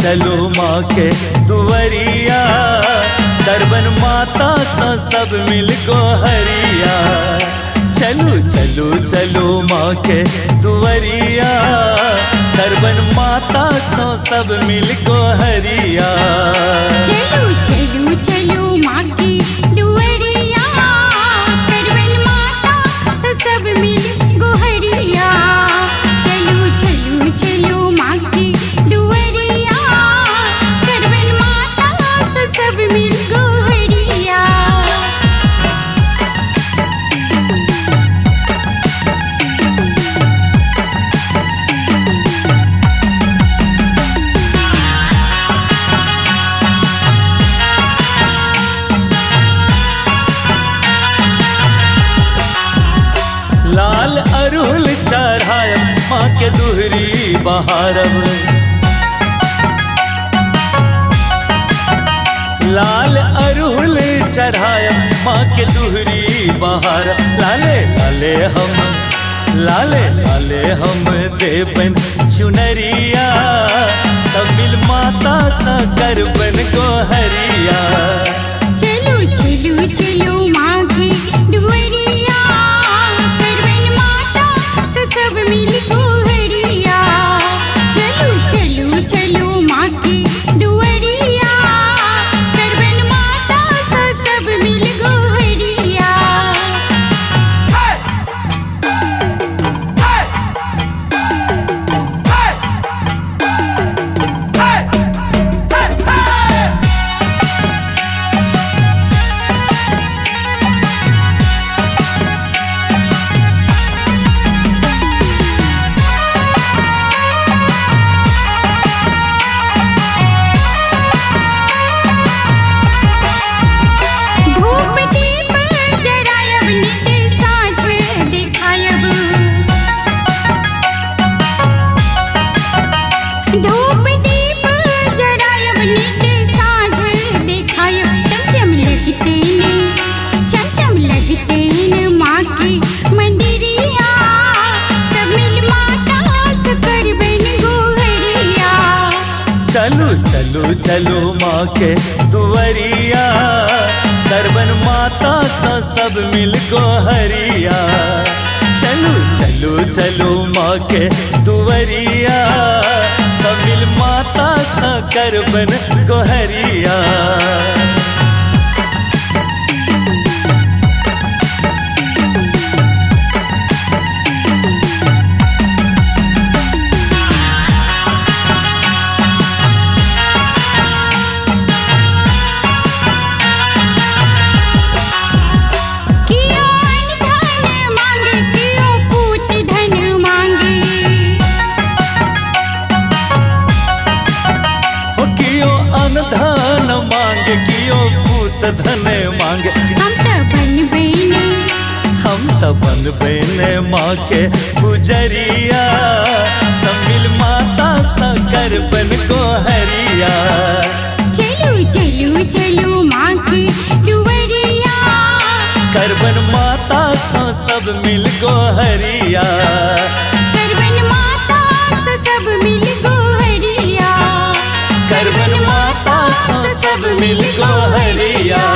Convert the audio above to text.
चलो माँ के दुवरिया, दरबन माता सा सब मिल गोहरिया। चलो चलो चलो माँ के दुवरिया, दरबन माता सा सब मिल गोहरिया। चलो चलो चलो माँ की दुवरिया, दरबन माता सा सब मिल गोहरिया। चलो चलो चलो माँ की दुवरिया, दरबन माता सा सब मिल गोहरिया। लाल अरहुल चढ़ायब माँ के दुहरी बहारब, लाल अरहुल चढ़ायब माँ के दुहरी बहारब। लाले लाले हम देवन चुनरिया, सब मिल माता सा करबन गोहरिया। चलो चलो चलो माँ की दुवरिया, दरबन माता सा सब मिल गोहरिया। चलो चलो चलो माँ की दुवरिया, दरबन माता सा सब मिल गोहरिया। धूप दीप जरायब नित साँझ देखायब, धूप दीप जरायब नित साँझ देखायब। चमचम लगते ने माँ की मंदिरिया, सब मिल माता सा करबन गोहरिया। चलो चलो चलो माँ के दुवरिया, दरबन माता सा सब मिल गोहरिया। चलो चलो चलो माँ के दुवरिया, सब मिल माता सा करबन गोहरिया। कियो अन्न धन मांगे, कियो पूत धन मांगे। हो कियो अनधन मांगे, कियो पूत धन मांगे। हम त बनबे ने माँ के पुजरिया, सब मिल माता सा करबन गोहरिया। चलो चलो चलो माँ की दुवरिया, करबन माता सा सब मिल गोहरिया। दरबन माता सा सब मिल गोहरिया। करबन माता सा सब मिल गोहरिया।